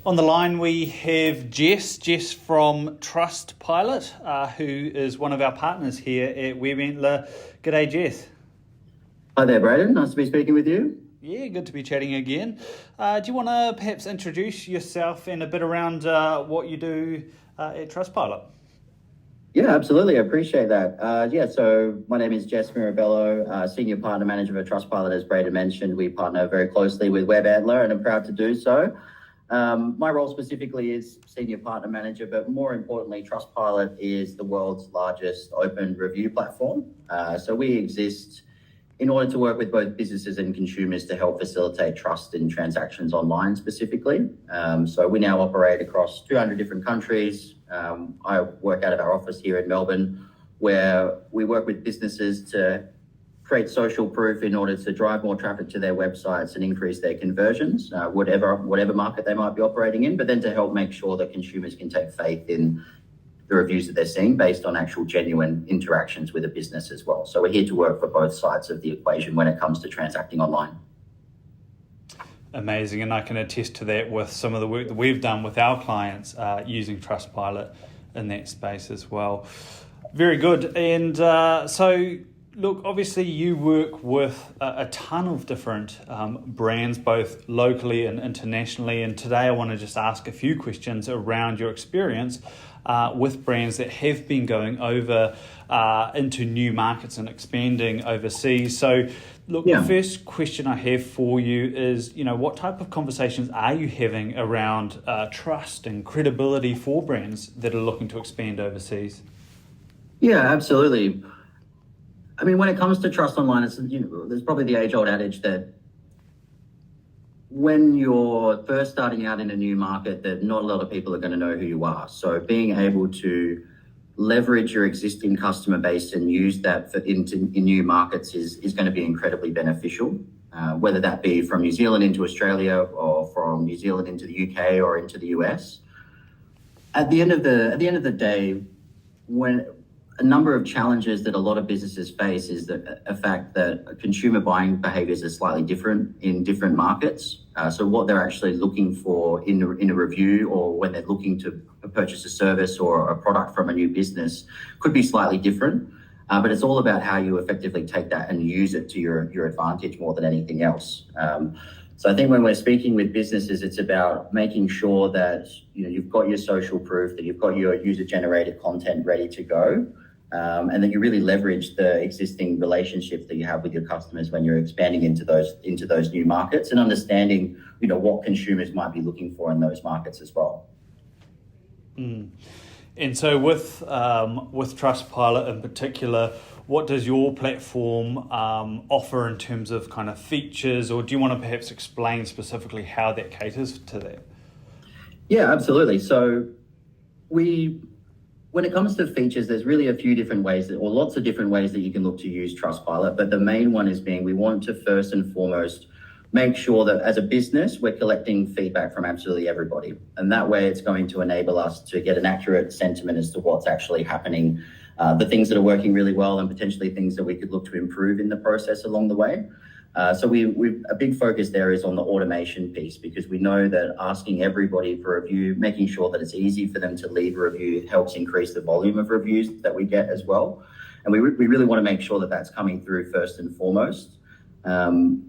On the line we have Jess from Trustpilot, who is one of our partners here at Web Antler. G'day, Jess. Hi there, Braden. Nice to be speaking with you. Yeah, good to be chatting again. Do you want to perhaps introduce yourself and a bit around what you do at Trustpilot? Yeah, absolutely. I appreciate that. So my name is Jess Mirabello, Senior Partner Manager for Trustpilot. As Braden mentioned, we partner very closely with Web Antler, and I'm proud to do so. My role specifically is Senior Partner Manager, but more importantly, Trustpilot is the world's largest open review platform. So we exist in order to work with both businesses and consumers to help facilitate trust in transactions online specifically. So we now operate across 200 different countries. I work out of our office here in Melbourne, where we work with businesses to create social proof in order to drive more traffic to their websites and increase their conversions, whatever market they might be operating in, but then to help make sure that consumers can take faith in the reviews that they're seeing based on actual genuine interactions with a business as well. So we're here to work for both sides of the equation when it comes to transacting online. Amazing, and I can attest to that with some of the work that we've done with our clients using Trustpilot in that space as well. Very good. And so look, obviously you work with a ton of different brands, both locally and internationally. And today I want to just ask a few questions around your experience with brands that have been going over into new markets and expanding overseas. So look, The first question I have for you is, what type of conversations are you having around trust and credibility for brands that are looking to expand overseas? Yeah, absolutely. I mean, when it comes to trust online, there's probably the age-old adage that when you're first starting out in a new market, that not a lot of people are going to know who you are. So being able to leverage your existing customer base and use that in new markets is going to be incredibly beneficial, whether that be from New Zealand into Australia or from New Zealand into the UK or into the US. At the end of the day, when a number of challenges that a lot of businesses face is the fact that consumer buying behaviors are slightly different in different markets. So what they're actually looking for in a review or when they're looking to purchase a service or a product from a new business could be slightly different. But it's all about how you effectively take that and use it to your advantage more than anything else. So I think when we're speaking with businesses, it's about making sure that you've got your social proof, that you've got your user-generated content ready to go, and that you really leverage the existing relationships that you have with your customers when you're expanding into those new markets and understanding what consumers might be looking for in those markets as well. And so with Trustpilot in particular, what does your platform offer in terms of kind of features, or do you want to perhaps explain specifically how that caters to that? Yeah, absolutely. So when it comes to features, there's really a few different ways or lots of different ways that you can look to use Trustpilot. But the main one is we want to first and foremost make sure that as a business, we're collecting feedback from absolutely everybody. And that way it's going to enable us to get an accurate sentiment as to what's actually happening, the things that are working really well and potentially things that we could look to improve in the process along the way. So a big focus there is on the automation piece, because we know that asking everybody for a review, making sure that it's easy for them to leave a review helps increase the volume of reviews that we get as well. And we really want to make sure that that's coming through first and foremost.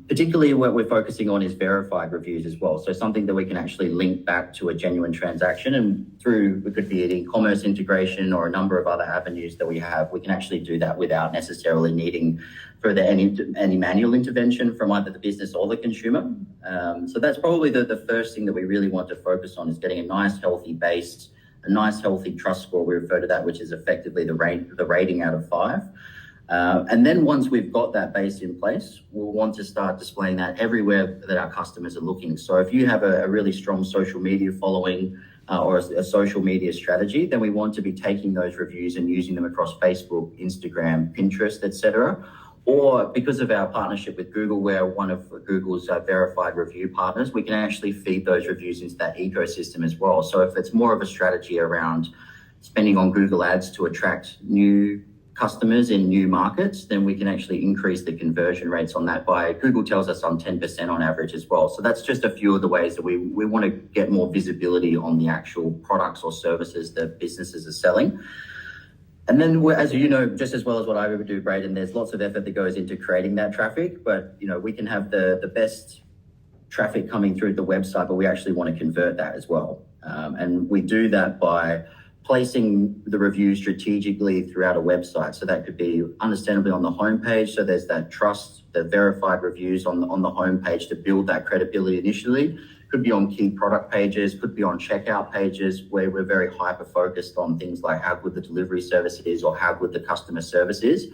Particularly what we're focusing on is verified reviews as well. So something that we can actually link back to a genuine transaction, and it could be an e-commerce integration or a number of other avenues that we have. We can actually do that without necessarily needing further any manual intervention from either the business or the consumer. So that's probably the first thing that we really want to focus on, is getting a nice healthy base, a nice healthy trust score. We refer to that, which is effectively the rating out of 5. And then once we've got that base in place, we'll want to start displaying that everywhere that our customers are looking. So if you have a really strong social media following or a social media strategy, then we want to be taking those reviews and using them across Facebook, Instagram, Pinterest, etc. Or because of our partnership with Google, we're one of Google's verified review partners, we can actually feed those reviews into that ecosystem as well. So if it's more of a strategy around spending on Google Ads to attract new customers in new markets, then we can actually increase the conversion rates on that by, Google tells us, on 10% on average as well. So that's just a few of the ways that we want to get more visibility on the actual products or services that businesses are selling. And then, as you know, just as well as what I would do, Braden, there's lots of effort that goes into creating that traffic, but we can have the best traffic coming through the website, but we actually want to convert that as well. And we do that by placing the reviews strategically throughout a website. So that could be understandably on the homepage. So there's that trust, the verified reviews on the homepage to build that credibility initially. Could be on key product pages, could be on checkout pages where we're very hyper-focused on things like how good the delivery service is or how good the customer service is.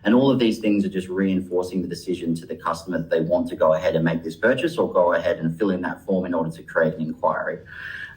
And all of these things are just reinforcing the decision to the customer that they want to go ahead and make this purchase or go ahead and fill in that form in order to create an inquiry.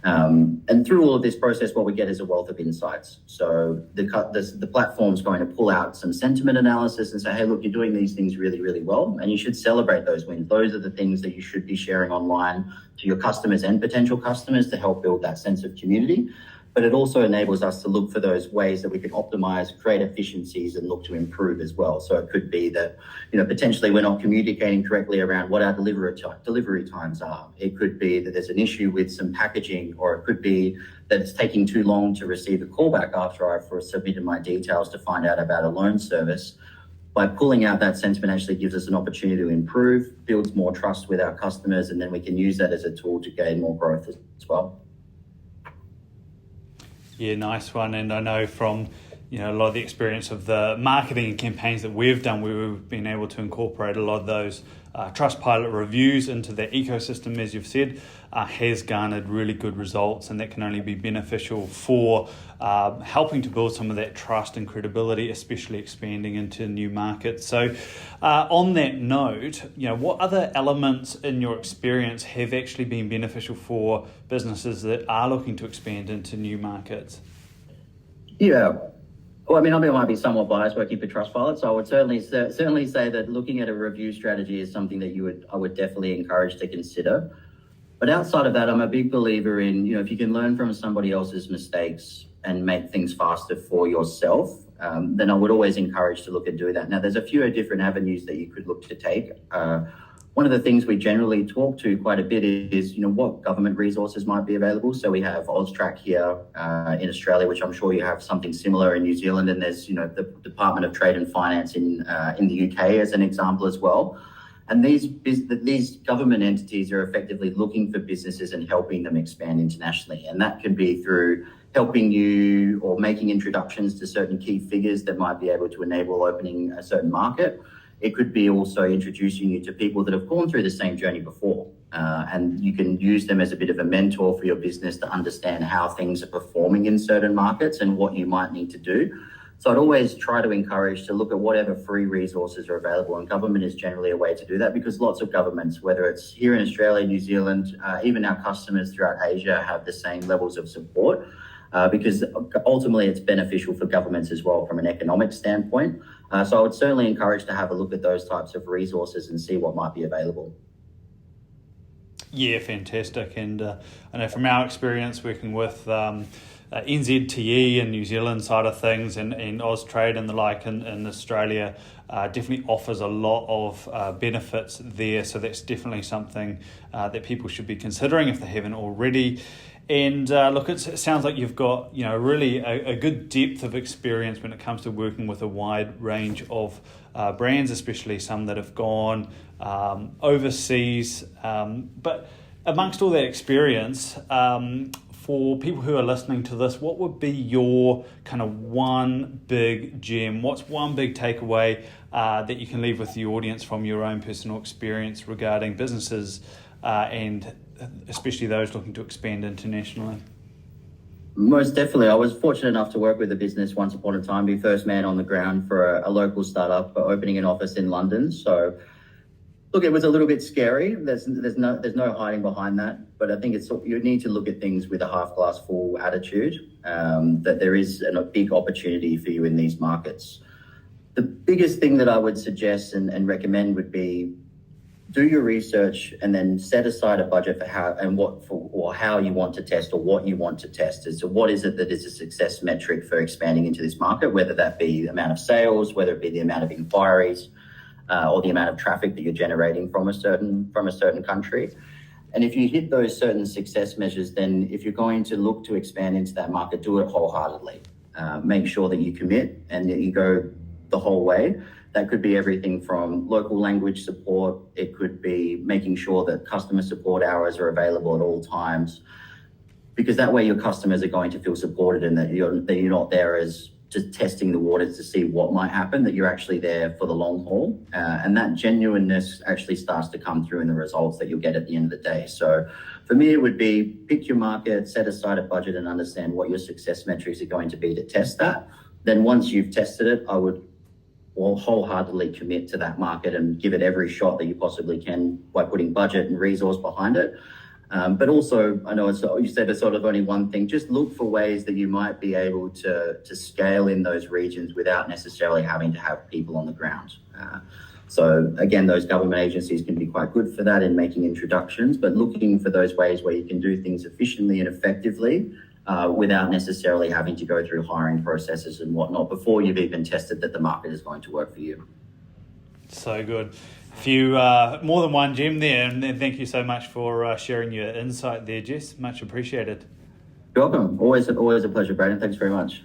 And through all of this process, what we get is a wealth of insights. So the platform's going to pull out some sentiment analysis and say, hey, look, you're doing these things really, really well, and you should celebrate those wins. Those are the things that you should be sharing online to your customers and potential customers to help build that sense of community. But it also enables us to look for those ways that we can optimize, create efficiencies, and look to improve as well. So it could be that, potentially we're not communicating correctly around what our delivery times are. It could be that there's an issue with some packaging, or it could be that it's taking too long to receive a callback after I've submitted my details to find out about a loan service. By pulling out that sentiment actually gives us an opportunity to improve, builds more trust with our customers, and then we can use that as a tool to gain more growth as well. Yeah, nice one. And I know from a lot of the experience of the marketing campaigns that we've done, we've been able to incorporate a lot of those Trustpilot reviews into the ecosystem, as you've said, has garnered really good results, and that can only be beneficial for helping to build some of that trust and credibility, especially expanding into new markets. So on that note, what other elements in your experience have actually been beneficial for businesses that are looking to expand into new markets? Yeah. Well, I might be somewhat biased working for Trustpilot, so I would certainly say that looking at a review strategy is something that I would definitely encourage to consider. But outside of that, I'm a big believer in, if you can learn from somebody else's mistakes and make things faster for yourself, then I would always encourage to look and do that. Now, there's a few different avenues that you could look to take. One of the things we generally talk to quite a bit is, what government resources might be available. So we have AUSTRAC here in Australia, which I'm sure you have something similar in New Zealand. And there's, the Department of Trade and Finance in the UK as an example as well. And these government entities are effectively looking for businesses and helping them expand internationally. And that can be through helping you or making introductions to certain key figures that might be able to enable opening a certain market. It could be also introducing you to people that have gone through the same journey before. And you can use them as a bit of a mentor for your business to understand how things are performing in certain markets and what you might need to do. So I'd always try to encourage to look at whatever free resources are available. And government is generally a way to do that, because lots of governments, whether it's here in Australia, New Zealand, even our customers throughout Asia, have the same levels of support. Because ultimately it's beneficial for governments as well from an economic standpoint. So I would certainly encourage to have a look at those types of resources and see what might be available. Yeah, fantastic. And I know from our experience working with NZTE and New Zealand side of things and Austrade and the like in Australia, definitely offers a lot of benefits there. So that's definitely something that people should be considering if they haven't already. And look, it sounds like you've got really a good depth of experience when it comes to working with a wide range of brands, especially some that have gone overseas. But amongst all that experience, for people who are listening to this, what would be your kind of one big gem? What's one big takeaway that you can leave with the audience from your own personal experience regarding businesses and especially those looking to expand internationally? Most definitely. I was fortunate enough to work with a business once upon a time, be first man on the ground for a local startup opening an office in London. So look, it was a little bit scary. There's no hiding behind that. But I think you need to look at things with a half glass full attitude, that there is a big opportunity for you in these markets. The biggest thing that I would suggest and recommend would be do your research and then set aside a budget for or how you want to test or what you want to test. So what is it that is a success metric for expanding into this market, whether that be the amount of sales, whether it be the amount of inquiries, or the amount of traffic that you're generating from a certain country. And if you hit those certain success measures, then if you're going to look to expand into that market, do it wholeheartedly. Make sure that you commit and that you go the whole way. That could be everything from local language support. It could be making sure that customer support hours are available at all times, because that way your customers are going to feel supported and that you're not there as just testing the waters to see what might happen, that you're actually there for the long haul. And that genuineness actually starts to come through in the results that you'll get at the end of the day. So for me, it would be pick your market, set aside a budget and understand what your success metrics are going to be to test that. Then once you've tested it, I would wholeheartedly commit to that market and give it every shot that you possibly can by putting budget and resource behind it. But also, I know you said it's sort of only one thing, just look for ways that you might be able to scale in those regions without necessarily having to have people on the ground. So again, those government agencies can be quite good for that in making introductions, but looking for those ways where you can do things efficiently and effectively without necessarily having to go through hiring processes and whatnot before you've even tested that the market is going to work for you. So good. A few more than one gem there, and thank you so much for sharing your insight there, Jess. Much appreciated. You're welcome. Always a pleasure, Braden. Thanks very much.